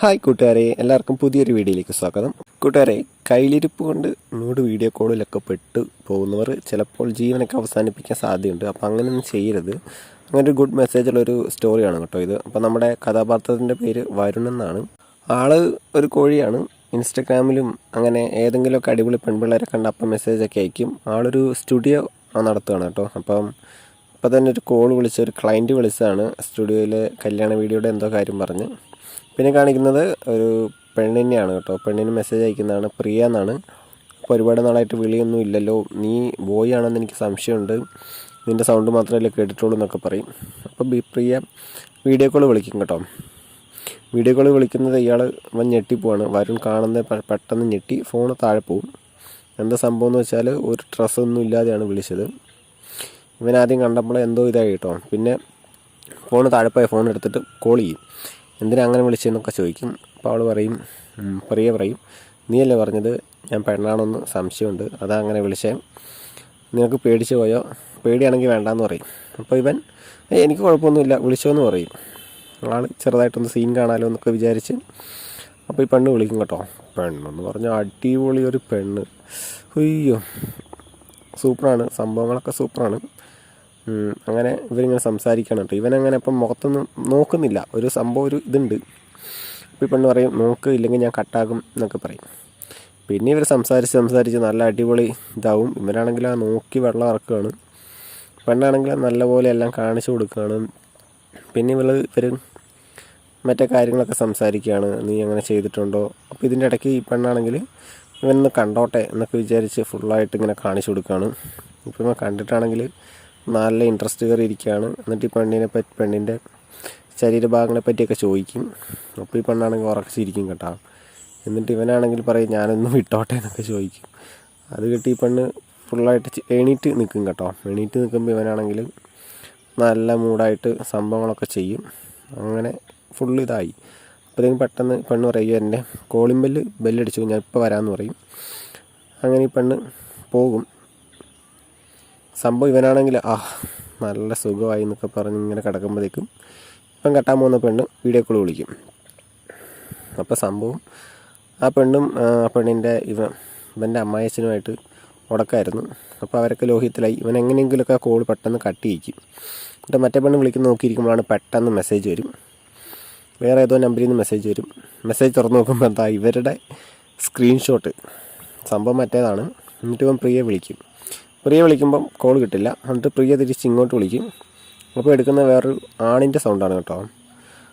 Hi കൂട്ടുകാരെ, എല്ലാവർക്കും പുതിയൊരു വീഡിയോയിലേക്ക് സ്വാഗതം. കൂട്ടുകാരെ, കയ്യിലിരിപ്പ് കൊണ്ട് വീഡിയോ കോളിലൊക്കെ പെട്ട് പോകുന്നവർ ചിലപ്പോൾ ജീവനൊക്കെ അവസാനിപ്പിക്കാൻ സാധ്യതയുണ്ട്. അപ്പോൾ അങ്ങനെയൊന്നും ചെയ്യരുത്. അങ്ങനെ ഒരു ഗുഡ് മെസ്സേജുള്ളൊരു സ്റ്റോറിയാണ് കേട്ടോ ഇത്. അപ്പോൾ നമ്മുടെ കഥാപാത്രത്തിൻ്റെ പേര് വരുൺ എന്നാണ്. ആള് ഒരു കോഴിയാണ്. ഇൻസ്റ്റഗ്രാമിലും അങ്ങനെ ഏതെങ്കിലുമൊക്കെ അടിപൊളി പെൺപിള്ളേരെ കണ്ട അപ്പം മെസ്സേജൊക്കെ അയക്കും. ആളൊരു സ്റ്റുഡിയോ നടത്തുകയാണ് കേട്ടോ. അപ്പോൾ തന്നെ ഒരു കോൾ വിളിച്ച ഒരു ക്ലയൻറ്റ് വിളിച്ചതാണ്. സ്റ്റുഡിയോയിലെ കല്യാണ വീഡിയോയുടെ എന്തോ കാര്യം പറഞ്ഞ്. പിന്നെ കാണിക്കുന്നത് ഒരു പെണ്ണിനെയാണ് കേട്ടോ. പെണ്ണിന് മെസ്സേജ് അയക്കുന്നതാണ്. പ്രിയ എന്നാണ്. അപ്പോൾ ഒരുപാട് നാളായിട്ട് വിളിയൊന്നും ഇല്ലല്ലോ, നീ ബോയ് ആണെന്ന് എനിക്ക് സംശയമുണ്ട്, നിൻ്റെ സൗണ്ട് മാത്രമല്ലേ കേട്ടിട്ടുള്ളൂ എന്നൊക്കെ പറയും. അപ്പോൾ പ്രിയ വീഡിയോ കോൾ വിളിക്കും കേട്ടോ. വീഡിയോ കോൾ വിളിക്കുന്നത് ഇയാൾ ഞെട്ടിപ്പോവാണ്. വരുൺ കാണുന്നത് പെട്ടെന്ന് ഞെട്ടി ഫോൺ താഴെ പോവും. എന്താ സംഭവം എന്ന് വെച്ചാൽ ഒരു ഡ്രസ്സൊന്നും ഇല്ലാതെയാണ് വിളിച്ചത്. ഇവനാദ്യം കണ്ടപ്പോൾ എന്തോ ഇതായി കേട്ടോ. പിന്നെ ഫോൺ താഴെ പോയ ഫോൺ എടുത്തിട്ട് കോൾ ചെയ്യും. എന്തിനാ അങ്ങനെ വിളിച്ചതെന്നൊക്കെ ചോദിക്കും. അപ്പോൾ അവൾ പറയും, പ്രിയ പറയും, നീയല്ലേ പറഞ്ഞത് ഞാൻ പെണ്ണാണെന്ന് സംശയമുണ്ട്, അതാ അങ്ങനെ വിളിച്ചേ, നിനക്ക് പേടിച്ച് പോയോ, പേടിയാണെങ്കിൽ വേണ്ടാന്ന് പറയും. അപ്പോൾ ഇവൻ എനിക്ക് കുഴപ്പമൊന്നുമില്ല വിളിച്ചോന്ന് പറയും. ആൾ ചെറുതായിട്ടൊന്ന് സീൻ കാണാമല്ലോ എന്നൊക്കെ വിചാരിച്ച് അപ്പോൾ ഈ പെണ്ണ് വിളിക്കും കേട്ടോ. പെണ്ണെന്ന് പറഞ്ഞാൽ അടിപൊളി ഒരു പെണ്ണ്. അയ്യോ സൂപ്പറാണ്, സംഭവങ്ങളൊക്കെ സൂപ്പറാണ്. അങ്ങനെ ഇവരിങ്ങനെ സംസാരിക്കണം കേട്ടോ. ഇവനങ്ങനെ ഇപ്പം മുഖത്തൊന്നും നോക്കുന്നില്ല, ഒരു സംഭവം ഒരു ഇതുണ്ട്. അപ്പോൾ ഈ പെണ്ണ് പറയും, നോക്ക് ഇല്ലെങ്കിൽ ഞാൻ കട്ടാക്കും എന്നൊക്കെ പറയും. പിന്നെ ഇവർ സംസാരിച്ച് നല്ല അടിപൊളി ഇതാവും. ഇവരാണെങ്കിൽ ആ നോക്കി വെള്ളം ഇറക്കുകയാണ്. പെണ്ണാണെങ്കിൽ നല്ലപോലെ എല്ലാം കാണിച്ചു കൊടുക്കുകയാണ്. പിന്നെ ഇവർ മറ്റേ കാര്യങ്ങളൊക്കെ സംസാരിക്കുകയാണ്, നീ അങ്ങനെ ചെയ്തിട്ടുണ്ടോ. അപ്പോൾ ഇതിൻ്റെ ഇടയ്ക്ക് ഈ പെണ്ണാണെങ്കിൽ ഇവനൊന്ന് കണ്ടോട്ടെ എന്നൊക്കെ വിചാരിച്ച് ഫുള്ളായിട്ട് ഇങ്ങനെ കാണിച്ചു കൊടുക്കുകയാണ്. ഇപ്പോൾ ഇവൻ കണ്ടിട്ടാണെങ്കിൽ നല്ല ഇൻട്രസ്റ്റ് കയറി ഇരിക്കുകയാണ്. എന്നിട്ട് ഈ പെണ്ണിൻ്റെ ശരീരഭാഗങ്ങളെ പറ്റിയൊക്കെ ചോദിക്കും. അപ്പോൾ ഈ പെണ്ണാണെങ്കിൽ ഉറച്ചിരിക്കും കേട്ടോ. എന്നിട്ട് ഇവനാണെങ്കിൽ പറയും, ഞാനൊന്ന് വിട്ടോട്ടെ എന്നൊക്കെ ചോദിക്കും. അത് കിട്ടി ഈ പെണ്ണ് ഫുള്ളായിട്ട് എണീറ്റ് നിൽക്കും കേട്ടോ. എണീറ്റ് നിൽക്കുമ്പോൾ ഇവനാണെങ്കിൽ നല്ല മൂടായിട്ട് സംഭവങ്ങളൊക്കെ ചെയ്യും. അങ്ങനെ ഫുള്ള് ഇതായി. അപ്പോഴത്തേക്കും പെട്ടെന്ന് പെണ്ണ് പറയും, എൻ്റെ കോളിംഗ് ബെല്ലടിച്ചു, ഞാൻ ഇപ്പോൾ വരാമെന്ന് പറയും. അങ്ങനെ ഈ പെണ്ണ് പോകും. സംഭവം ഇവനാണെങ്കിൽ നല്ല സുഖമായി എന്നൊക്കെ പറഞ്ഞ് ഇങ്ങനെ കിടക്കുമ്പോഴേക്കും ഇപ്പം കെട്ടാൻ പോകുന്ന പെണ്ണ് വീഡിയോ കോൾ വിളിക്കും. അപ്പോൾ സംഭവം ആ പെണ്ണും പെണ്ണിൻ്റെ ഇവൻ്റെ അമ്മായച്ചനുമായിട്ട് ഉടക്കായിരുന്നു. അപ്പോൾ അവരൊക്കെ ലോഹിതത്തിലായി. ഇവൻ എങ്ങനെയെങ്കിലുമൊക്കെ ആ കോൾ പെട്ടെന്ന് കട്ട് ചെയ്യിക്കും. എന്നിട്ട് മറ്റേ പെണ്ണ് വിളിക്കുന്ന നോക്കിയിരിക്കുമ്പോഴാണ് പെട്ടെന്ന് മെസ്സേജ് വരും. വേറെ ഏതോ നമ്പറിൽ നിന്ന് മെസ്സേജ് വരും. മെസ്സേജ് തുറന്ന് നോക്കുമ്പോൾ എന്താ ഇവരുടെ സ്ക്രീൻഷോട്ട്. സംഭവം മറ്റേതാണ്. എന്നിട്ട് ഇവൻ പ്രിയ വിളിക്കും. പ്രിയ വിളിക്കുമ്പം കോൾ കിട്ടില്ല. എന്നിട്ട് പ്രിയ തിരിച്ച് ഇങ്ങോട്ട് വിളിക്കും. അപ്പോൾ എടുക്കുന്ന വേറൊരു ആണിൻ്റെ സൗണ്ടാണ് കേട്ടോ.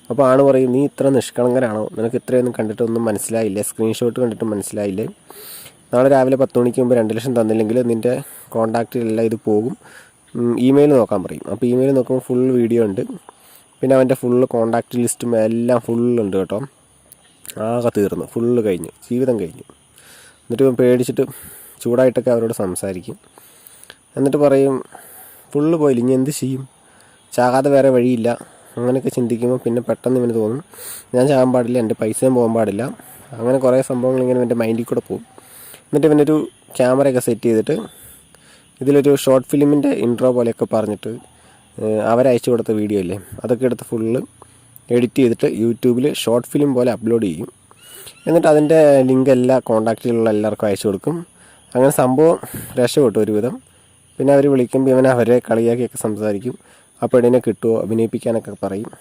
അപ്പോൾ ആണ് പറയും, നീ ഇത്ര നിഷ്കളങ്കനാണോ, നിനക്ക് ഇത്രയൊന്നും കണ്ടിട്ടൊന്നും മനസ്സിലായില്ലേ, സ്ക്രീൻഷോട്ട് കണ്ടിട്ട് മനസ്സിലായില്ലേ, നാളെ രാവിലെ 10 മണിക്ക് മുമ്പ് 2 ലക്ഷം തന്നില്ലെങ്കിൽ നിൻ്റെ കോൺടാക്റ്റിലെല്ലാം ഇത് പോകും, ഇമെയിൽ നോക്കാൻ പറയും. അപ്പോൾ ഇമെയിൽ നോക്കുമ്പോൾ ഫുൾ വീഡിയോ ഉണ്ട്. പിന്നെ അവൻ്റെ ഫുള്ള് കോൺടാക്റ്റ് ലിസ്റ്റും എല്ലാം ഫുള്ളുണ്ട് കേട്ടോ. ആകെ തീർന്നു, ഫുള്ള് കഴിഞ്ഞു, ജീവിതം കഴിഞ്ഞു. എന്നിട്ട് ഇവൻ പേടിച്ചിട്ട് ചൂടായിട്ടൊക്കെ അവരോട് സംസാരിക്കും. എന്നിട്ട് പറയും, ഫുള്ള് പോയില്ല, ഇനി എന്ത് ചെയ്യും, ചാകാതെ വേറെ വഴിയില്ല. അങ്ങനെയൊക്കെ ചിന്തിക്കുമ്പോൾ പിന്നെ പെട്ടെന്ന് ഇവന് തോന്നും, ഞാൻ ചാകാൻ പാടില്ല, എൻ്റെ പൈസയും പോകാൻ പാടില്ല. അങ്ങനെ കുറേ സംഭവങ്ങൾ ഇങ്ങനെ എൻ്റെ മൈൻഡിൽ കൂടെ പോകും. എന്നിട്ട് ഇവനൊരു ക്യാമറയൊക്കെ സെറ്റ് ചെയ്തിട്ട് ഇതിലൊരു ഷോർട്ട് ഫിലിമിൻ്റെ ഇൻട്രോ പോലെയൊക്കെ പറഞ്ഞിട്ട് അവരയച്ചു കൊടുത്ത വീഡിയോ ഇല്ലേ, അതൊക്കെ എടുത്ത് ഫുള്ള് എഡിറ്റ് ചെയ്തിട്ട് യൂട്യൂബിൽ ഷോർട്ട് ഫിലിം പോലെ അപ്ലോഡ് ചെയ്യും. എന്നിട്ട് അതിൻ്റെ ലിങ്ക് എല്ലാ കോൺടാക്റ്റിലുള്ള എല്ലാവർക്കും അയച്ചു കൊടുക്കും. അങ്ങനെ സംഭവം രക്ഷപ്പെട്ടു ഒരുവിധം. പിന്നെ അവർ വിളിക്കുമ്പോൾ ഇവൻ അവരെ കളിയാക്കിയൊക്കെ സംസാരിക്കും. ആ പെണ്ണിനെ കിട്ടുമോ അഭിനയിപ്പിക്കാനൊക്കെ പറയും.